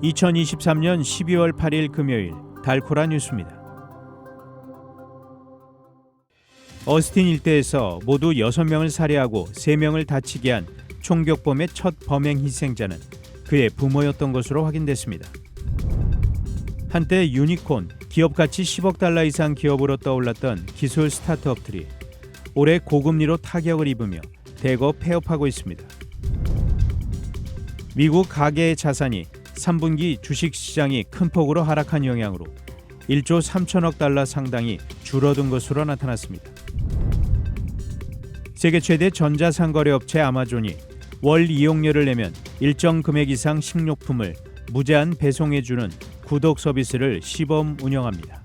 2023년 12월 8일 금요일 달코라 뉴스입니다. 어스틴 일대에서 모두 6명을 살해하고 3명을 다치게 한 총격범의 첫 범행 희생자는 그의 부모였던 것으로 확인됐습니다. 한때 유니콘, 기업 가치 10억 달러 이상 기업으로 떠올랐던 기술 스타트업들이 올해 고금리로 타격을 입으며 대거 폐업하고 있습니다. 미국 가계의 자산이 3분기 주식시장이 큰 폭으로 하락한 영향으로 1조 3천억 달러 상당이 줄어든 것으로 나타났습니다. 세계 최대 전자상거래 업체 아마존이 월 이용료를 내면 일정 금액 이상 식료품을 무제한 배송해주는 구독 서비스를 시범 운영합니다.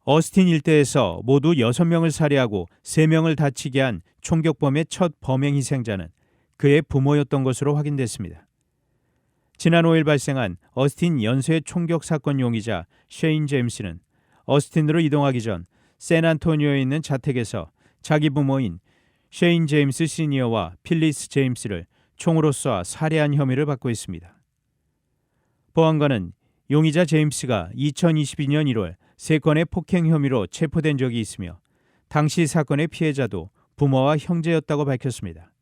어스틴 일대에서 모두 6명을 살해하고 3명을 다치게 한 총격범의 첫 범행 희생자는 그의 부모였던 것으로 확인됐습니다. 지난 5일 발생한 어스틴 연쇄 총격 사건 용의자 셰인 제임스는 어스틴으로 이동하기 전 샌안토니오에 있는 자택에서 자기 부모인 셰인 제임스 시니어와 필리스 제임스를 총으로 쏴 살해한 혐의를 받고 있습니다. 보안관은 용의자 제임스가 2022년 1월 3건의 폭행 혐의로 체포된 적이 있으며 당시 사건의 피해자도 부모와 형제였다고 밝혔습니다.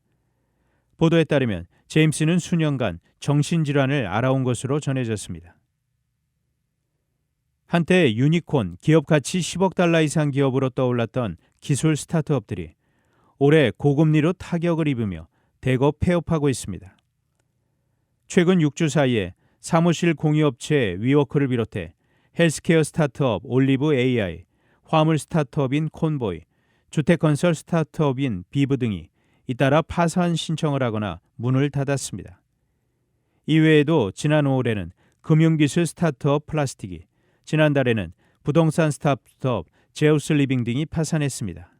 보도에 따르면 제임스는 수년간 정신질환을 앓아온 것으로 전해졌습니다. 한때 유니콘, 기업 가치 10억 달러 이상 기업으로 떠올랐던 기술 스타트업들이 올해 고금리로 타격을 입으며 대거 폐업하고 있습니다. 최근 6주 사이에 사무실 공유업체 위워크를 비롯해 헬스케어 스타트업 올리브 AI, 화물 스타트업인 콘보이, 주택건설 스타트업인 비브 등이 잇따라 파산 신청을 하거나 문을 닫았습니다. 이외에도 지난 5월에는 금융기술 스타트업 플라스틱이, 지난달에는 부동산 스타트업 제우스 리빙 등이 파산했습니다.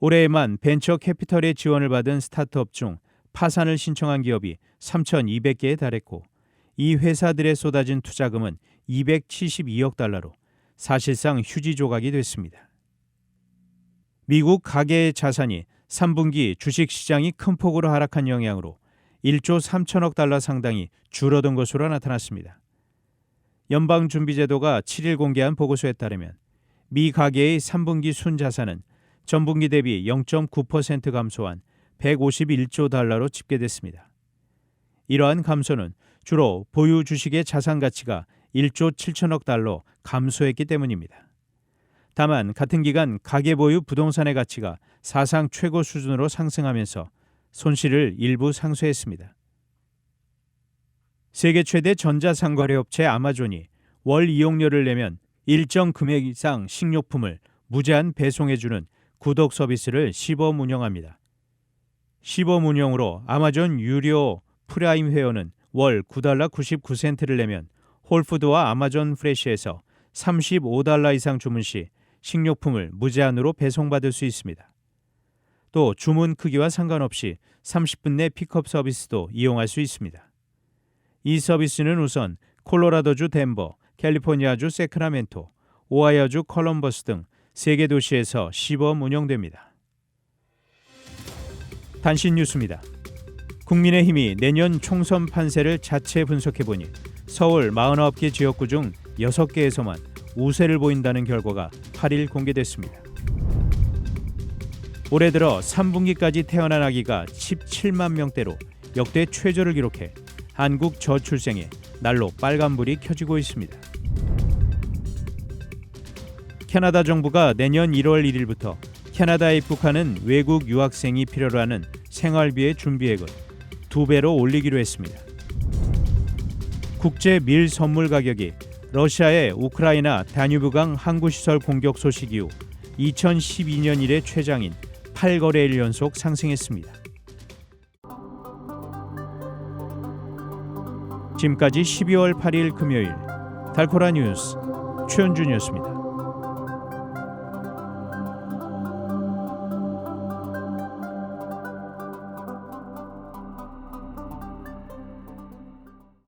올해에만 벤처 캐피털의 지원을 받은 스타트업 중 파산을 신청한 기업이 3,200개에 달했고 이 회사들에 쏟아진 투자금은 272억 달러로 사실상 휴지 조각이 됐습니다. 미국 가계의 자산이 3분기 주식시장이 큰 폭으로 하락한 영향으로 1조 3천억 달러 상당이 줄어든 것으로 나타났습니다. 연방준비제도가 7일 공개한 보고서에 따르면 미 가계의 3분기 순자산은 전분기 대비 0.9% 감소한 151조 달러로 집계됐습니다. 이러한 감소는 주로 보유 주식의 자산 가치가 1조 7천억 달러 감소했기 때문입니다. 다만 같은 기간 가계 보유 부동산의 가치가 사상 최고 수준으로 상승하면서 손실을 일부 상쇄했습니다. 세계 최대 전자상거래 업체 아마존이 월 이용료를 내면 일정 금액 이상 식료품을 무제한 배송해주는 구독 서비스를 시범 운영합니다. 시범 운영으로 아마존 유료 프라임 회원은 월 9달러 99센트를 내면 홀푸드와 아마존 프레시에서 35달러 이상 주문 시 식료품을 무제한으로 배송받을 수 있습니다. 또 주문 크기와 상관없이 30분 내 픽업 서비스도 이용할 수 있습니다. 이 서비스는 우선 콜로라도주 덴버, 캘리포니아주 세크라멘토, 오하이오주 컬럼버스 등 3개 도시에서 시범 운영됩니다. 단신 뉴스입니다. 국민의힘이 내년 총선 판세를 자체 분석해보니 서울 49개 지역구 중 6개에서만 우세를 보인다는 결과가 8일 공개됐습니다. 올해 들어 3분기까지 태어난 아기가 17만 명대로 역대 최저를 기록해 한국 저출생에 날로 빨간불이 켜지고 있습니다. 캐나다 정부가 내년 1월 1일부터 캐나다에 입국하는 외국 유학생이 필요로 하는 생활비의 준비액을 2배로 올리기로 했습니다. 국제 밀 선물 가격이 러시아의 우크라이나 다뉴브강 항구시설 공격 소식 이후 2012년 이래 최장인 8거래일 연속 상승했습니다. 지금까지 12월 8일 금요일 달코라 뉴스 최현준이었습니다.